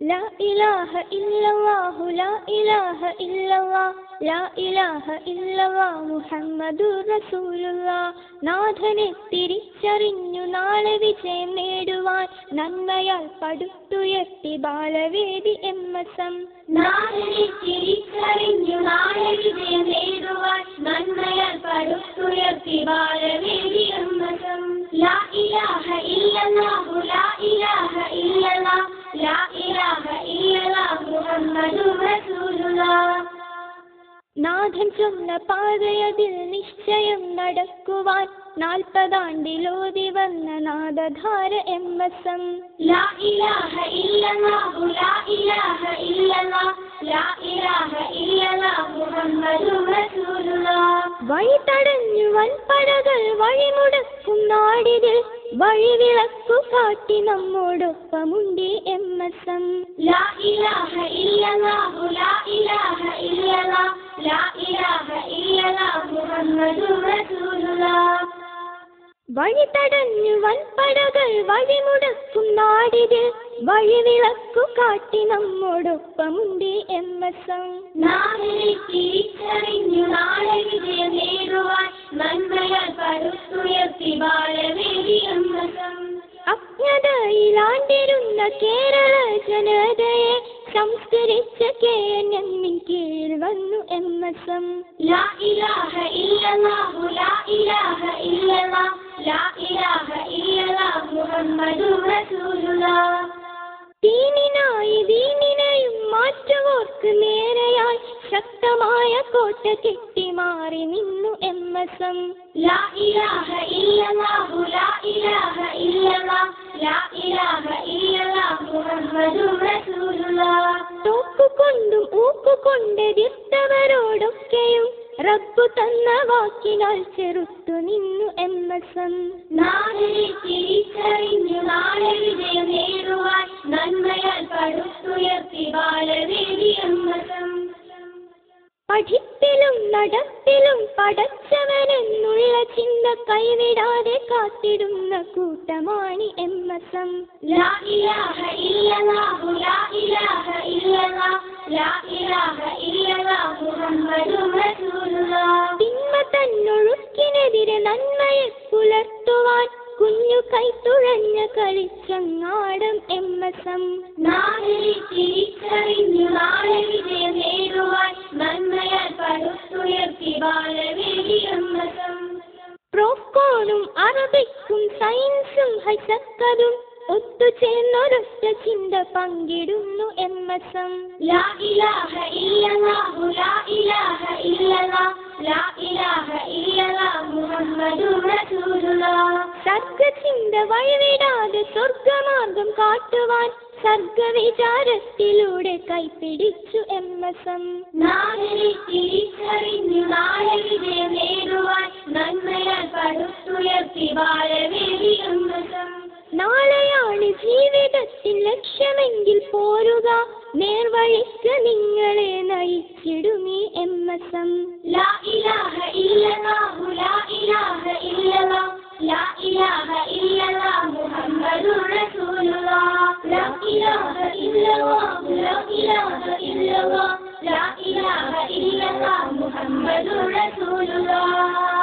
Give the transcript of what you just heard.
لا إله إلا الله لا إله إلا الله لا إله إلا الله മുഹമ്മദുർ റസൂലുള്ളാഹ് നാഥനെ തിരിച്ചറിഞ്ഞു നാളെ വിജയം നേടുവാൻ നന്മയാൽ പടുത്തുയർത്തി ബാലവേദി എംഎസ്എം നാഥനെ തിരിച്ചറിഞ്ഞു നാളെ വിജയം നേടുവാൻ നന്മയാൽ പടുത്തുയർത്തി ബാലവേദി എംഎസ്എം ലാ ഇലാഹ ഇല്ലല്ലാഹു ലാ ഇലാഹ ഇല്ലല്ലാഹ് ലാ ഇലാഹ ഇല്ലല്ലാഹ് മുഹമ്മദുർ റസൂലുള്ളാഹ് നാഥൻ ചൊന്ന പാതയതിൽ നിശ്ചയം നടക്കുവാൻ 40 ആണ്ടിലോതി വന്ന നാദധാര എംഎസ്എം ലാ ഇലാഹ ഇല്ലല്ലാഹു ലാ ഇലാഹ ഇല്ലല്ലാഹ് ലാ ഇലാഹ ഇല്ലല്ലാഹ് മുഹമ്മദുർ റസൂലുള്ളാഹ് വഴി തടഞ്ഞു വൻപടകൾ വഴിമുടക്കും നാടിതിൽ വഴിവിളക്കു കാട്ടി നമ്മോടൊപ്പമുണ്ട് എംഎസ്എം ലാ ഇലാഹ ഇല്ലല്ലാഹു ലാ ഇലാഹ ഇല്ലല്ലാഹ് ലാ ഇലാഹ ഇല്ലല്ലാഹ് മുഹമ്മദുർ റസൂലുള്ളാഹ് വഴി തടഞ്ഞു വൻപടകൾ വഴിമുടക്കും നാടിതിൽ വഴിവിളക്കു കാട്ടി നമ്മോടൊപ്പമുണ്ട് എംഎസ്എം നാഥനെ തിരിച്ചറിഞ്ഞു നാളെ വിജയം നേടുവാൻ നന്മയാൽ പടുത്തുയർത്തി ബാലവേദി എംഎസ്എം അജ്ഞതയിലാണ്ടിരുന്ന കേരള ജനതയെ സംസ്കരിച്ച KNM-ൻ കീഴിൽ വന്നു എംഎസ്എം ലാ ഇലാഹ ഇല്ലല്ലാഹു ലാ ഇലാഹ ഇല്ലല്ലാഹ് ലാ ഇലാഹ ഇല്ലല്ലാഹ് മുഹമ്മദുർ റസൂലുള്ളാഹ് ദീനിനെയും മാറ്റുവോർക്ക് നേരെയായി ശക്തമായ കോട്ട കെട്ടി മാറി നിന്നു എംഎസ്എം ലാ ഇലാഹ ഇല്ലല്ലാഹു ലാ ഇലാഹ ഇല്ലല്ലാഹ് ലാ ഇലാഹ ഇല്ലല്ലാഹ് മുഹമ്മദുർ റസൂലുള്ളാഹ് തോക്കുകൊണ്ടും ഊക്കുകൊണ്ടെതിർത്തവരോടൊക്കെയും റബ്ബു തന്ന വാക്കിനാൽ ചെറുത്തു നിന്നു എംഎസ്എം നാഥനെ തിരിച്ചറിഞ്ഞു നാളെ വിജയം നേടുവാൻ നന്മയാൽ പടുത്തുയർത്തി ബാലവേദി എംഎസ്എം പഠിപ്പിലും നടപ്പിലും പടച്ചവനെന്നുള്ള ചിന്ത കൈവിടാതെ കാത്തിടുന്ന കൂട്ടമാണി എംഎസ്എം ലാ ഇലാഹ ഇല്ലല്ലാഹു ലാ ഇലാഹ ഇല്ലല്ലാഹ് ലാ ഇലാഹ ഇല്ലല്ലാഹ് മുഹമ്മദുർ റസൂലുള്ളാഹ് തിന്മ തന്നൊഴുക്കിനെതിരെ നന്മയെ പുലർത്തുവാൻ കുഞ്ഞു കൈത്തുഴഞ്ഞ കളിച്ചങ്ങാടം എംഎസ്എം നാഥനെ തിരിച്ചറിഞ്ഞു നാളെ വിജയം നേടുവാൻ നന്മയാൽ പടുത്തുയർത്തി ബാലവേദി എംഎസ്എം പ്രോക്കോണും അറബിക്കും സയൻസും ഹൈസക്കതും ഒത്തുചേർന്നൊരൊറ്റ ചിന്ത പങ്കിടുന്നു എംഎസ്എം ലാ ഇലാഹ ഇല്ലല്ലാഹു ലാ ഇലാഹ ഇല്ലല്ലാഹ് ലാ ഇലാഹ ഇല്ലല്ലാഹ് മുഹമ്മദുർ റസൂലുള്ളാഹ് സർഗചിന്ത വഴിവിടാതെ സ്വർഗമാർഗം കാട്ടുവാൻ സർഗവിചാരത്തിലൂടെ കൈപിടിച്ചു എംഎസ്എം നാഥനെ തിരിച്ചറിഞ്ഞു നാളെ വിജയം നേടുവാൻ നന്മയാൽ പടുത്തുയർത്തി ബാലവേദി എംഎസ്എം നാളെയാണ് ജീവിതത്തിൽ ലക്ഷ്യമെങ്കിൽ പോരുക നേർവഴിക്ക് നിങ്ങളെ നയിച്ചിടുമീ എംഎസ്എം ലാ ഇലാഹ ഇല്ലല്ലാഹു ലാ ഇലാഹ ഇല്ലല്ലാഹ് ലാ ഇലാഹ ഇല്ലല്ലാഹ് മുഹമ്മദുർ റസൂലുള്ളാഹ് ലാ ഇലാഹ ഇല്ലല്ലാഹു ലാ ഇലാഹ ഇല്ലല്ലാഹ് ലാ ഇലാഹ ഇല്ലല്ലാഹ് മുഹമ്മദുർ റസൂലുള്ളാഹ്